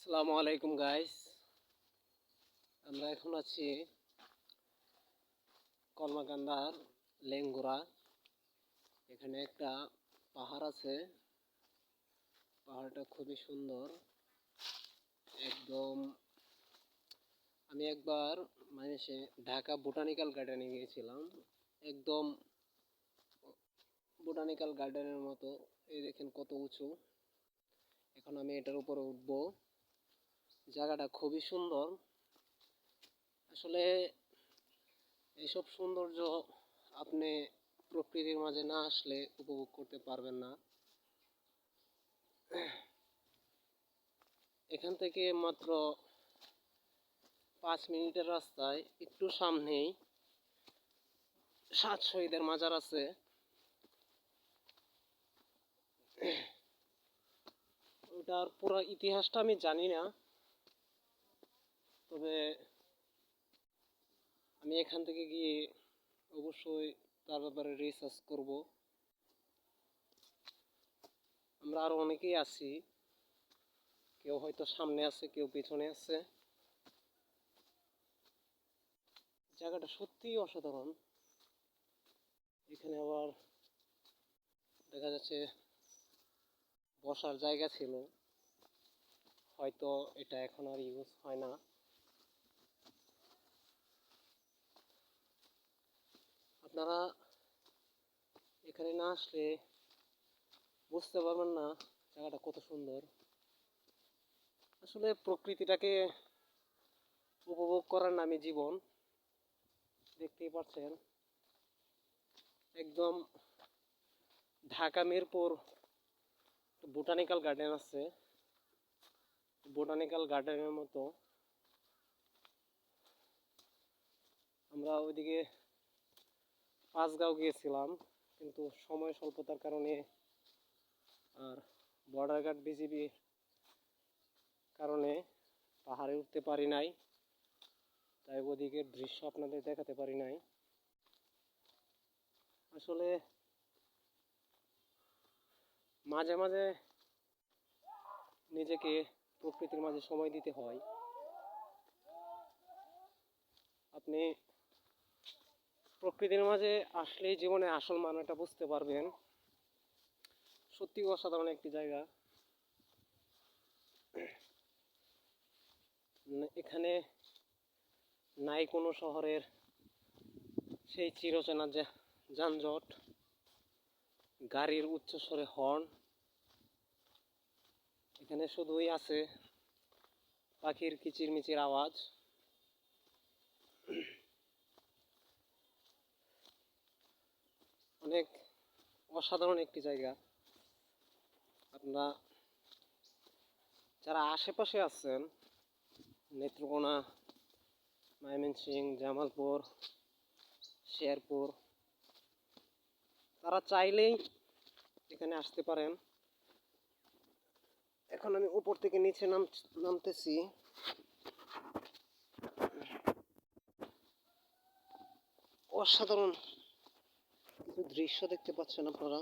আসসালামু আলাইকুম গাইস। আমরা এখন আছি কলমাকান্দার লেঙ্গুরা। এখানে একটা পাহাড় আছে, পাহাড়টা খুবই সুন্দর একদম। আমি একবার ঢাকা বোটানিক্যাল গার্ডেনে গিয়েছিলাম, একদম বোটানিক্যাল গার্ডেনের মতো। এই দেখেন কত উঁচু। এখন আমি এটার উপরে উঠবো। জায়গাটা খুবই সুন্দর। আসলে এইসব সৌন্দর্য আপনি প্রকৃতির মাঝে না আসলে উপভোগ করতে পারবেন না। এখান থেকে মাত্র 5 মিনিটের রাস্তায় একটু সামনেই 7 শহীদের মাজার আছে। ওটার পুরো ইতিহাসটা আমি জানি না, তবে আমি এখান থেকে গিয়ে অবশ্যই তার ব্যাপারে রিসার্চ করব। আমরা আরো অনেকেই আছি, কেউ হয়তো সামনে আছে, কেউ পিছনে আছে। জায়গাটা সত্যিই অসাধারণ। এখানে আবার দেখা যাচ্ছে বসার জায়গা ছিল, হয়তো এটা এখন আর ইউজ হয় না। আপনারা এখানে না আসলে বুঝতে পারবেন না জায়গাটা কত সুন্দর। আসলে প্রকৃতিটাকে উপভোগ করার নামই জীবন। দেখতেই পাচ্ছেন একদম ঢাকা মিরপুর বোটানিক্যাল গার্ডেন আছে, বোটানিক্যাল গার্ডেনের মতো। আমরা ওইদিকে পাঁচগাঁও গিয়েছিলাম, কিন্তু সময় স্বল্পতার কারণে আর বর্ডার গার্ড বিজিবি কারণে পাহাড়ে উঠতে পারি নাই, তাই ওদিকের দৃশ্য আপনাদের দেখাতে পারি নাই। আসলে মাঝে মাঝে নিজেকে প্রকৃতির মাঝে সময় দিতে হয়। আপনি প্রকৃতির মাঝে আসলেই জীবনে আসল মানেটা বুঝতে পারবেন। সত্যি অসাধারণ একটি জায়গা। এখানে নাই কোনো শহরের সেই চিরচেনা যানজট, গাড়ির উচ্চস্বরে হর্ন। এখানে শুধুই আছে পাখির কিচিরমিচির আওয়াজ। অনেক অসাধারণ একটি জায়গা। আপনারা যারা আশেপাশে আছেন, নেত্রকোনা, ময়মনসিংহ, জামালপুর, শেরপুর, তারা চাইলেই এখানে আসতে পারেন। এখন আমি উপর থেকে নিচে নামতেছি। অসাধারণ কিছু দৃশ্য দেখতে পাচ্ছেন আপনারা।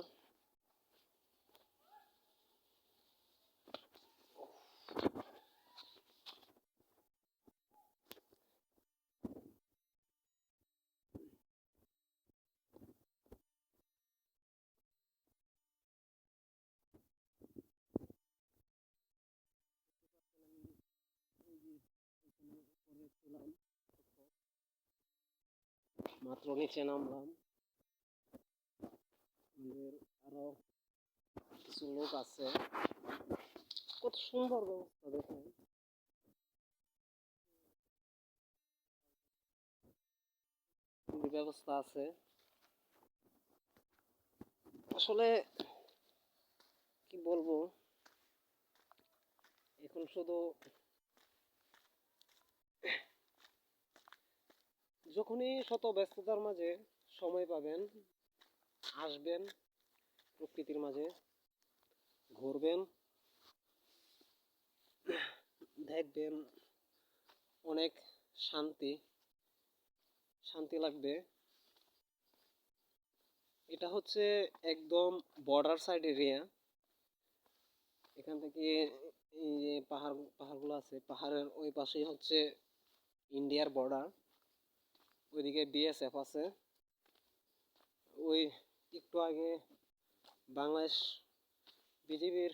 মাত্র নিচে নামলাম, আমাদের আরো কিছু লোক আছে। কত সুন্দর ব্যবস্থা দেখেন। ব্যবস্থা আছে। আসলে কি বলবো, এখন শুধু যখনই শত ব্যস্ততার মাঝে সময় পাবেন, আসবেন প্রকৃতির মাঝে, ঘুরবেন, দেখবেন অনেক শান্তি শান্তি লাগবে। এটা হচ্ছে একদম বর্ডার সাইড এরিয়া। এখান থেকে এই যে পাহাড়গুলো আছে, পাহাড়ের ওই পাশেই হচ্ছে ইন্ডিয়ার বর্ডার, ওইদিকে বিএসএফ আছে। ওই একটু আগে বাংলাদেশ বিজিবির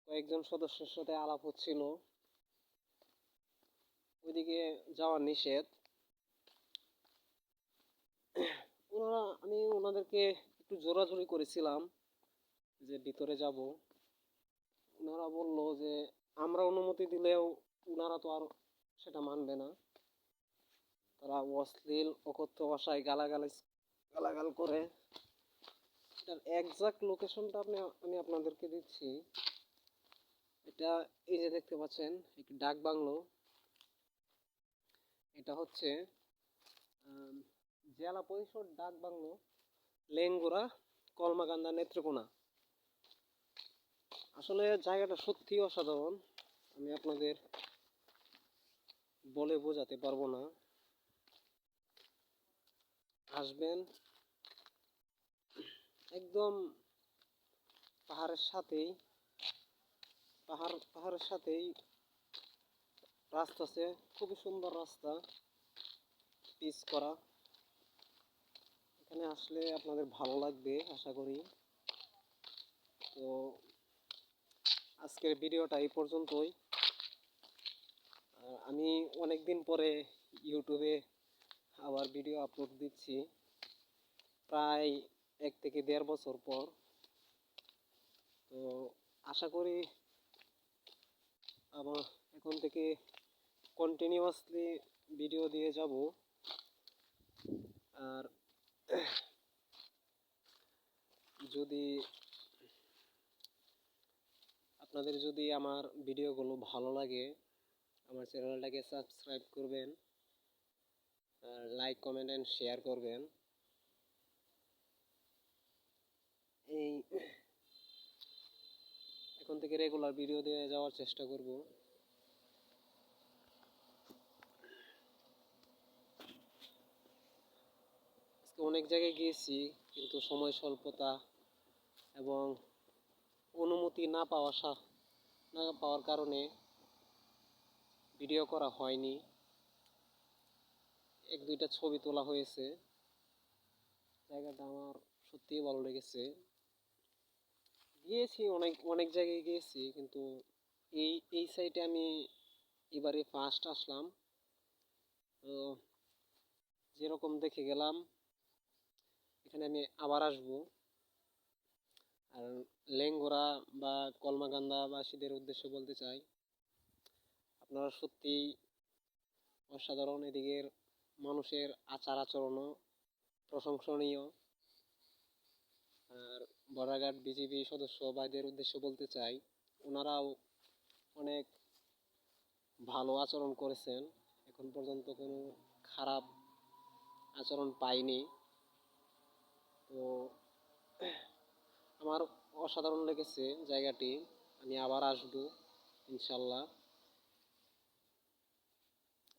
কয়েকজন সদস্যের সাথে আলাপ হচ্ছিল, ওইদিকে যাওয়া নিষেধ। আমি ওনাদেরকে একটু জোরাজুরি করেছিলাম যে ভিতরে যাব। ওনারা বলল যে আমরা অনুমতি দিলেও ওনারা তো আর সেটা মানবে না। তারা অশ্লীল অকথ্য ভাষায় গালাগাল করে। এটার এক্সাক্ট লোকেশনটা আমি আপনাদেরকে দিচ্ছি। এটা এই যে দেখতে পাচ্ছেন একটি ডাক বাংলো, এটা হচ্ছে জেলা পরিষদ ডাক বাংলো, লেঙ্গুরা, কলমাকান্দা, নেত্রকোনা। আসলে জায়গাটা সত্যি অসাধারণ, আমি আপনাদের বলে বোঝাতে পারবো না। আসবেন, একদম পাহাড়ের সাথেই পাহাড়ের সাথেই রাস্তা আছে, খুবই সুন্দর রাস্তা, পিচ করা। এখানে আসলে আপনাদের ভালো লাগবে আশা করি। তো আজকের ভিডিওটা এই পর্যন্তই। আমি অনেক দিন পরে ইউটিউবে আবার ভিডিও আপলোড দিচ্ছি, প্রায় 1 থেকে 1.5 বছর পর। তো আশা করি আবার এখন থেকে কন্টিনিউয়াসলি ভিডিও দিয়ে যাব। আর যদি আপনাদের যদি আমার ভিডিওগুলো ভালো লাগে, আমার চ্যানেলটাকে সাবস্ক্রাইব করবেন, আর লাইক, কমেন্ট এন্ড শেয়ার করবেন। এই এখন থেকে রেগুলার ভিডিও দিয়ে যাওয়ার চেষ্টা করব। আজকে অনেক জায়গায় গিয়েছি, কিন্তু সময় স্বল্পতা এবং অনুমতি না পাওয়ার কারণে ভিডিও করা হয়নি। 1-2টা ছবি তোলা হয়েছে। জায়গাটা আমার সত্যিই ভালো লেগেছে। গিয়েছি অনেক অনেক জায়গায় গিয়েছি, কিন্তু এই সাইটে আমি এবারে ফার্স্ট আসলাম। তো যেরকম দেখে গেলাম, এখানে আমি আবার আসব। আর লেঙ্গুরা বা কলমাকান্দাবাসীদের উদ্দেশ্যে বলতে চাই, আপনারা সত্যিই অসাধারণ। এদিকের মানুষের আচার আচরণও প্রশংসনীয়। আর বর্ডার বিজিবি সদস্য ভাইদের উদ্দেশ্যে বলতে চাই, ওনারাও অনেক ভালো আচরণ করেছেন, এখন পর্যন্ত কোনো খারাপ আচরণ পাইনি। তো আমার অসাধারণ লেগেছে জায়গাটি, আমি আবার আসবো ইনশাল্লাহ।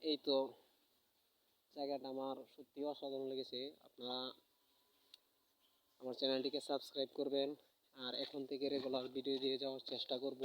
এই তো, জায়গাটা আমার সত্যি অসাধারণ লেগেছে। আপনারা আমার চ্যানেলটিকে সাবস্ক্রাইব করবেন, আর এখন থেকে রেগুলার ভিডিও দিয়ে যাওয়ার চেষ্টা করব।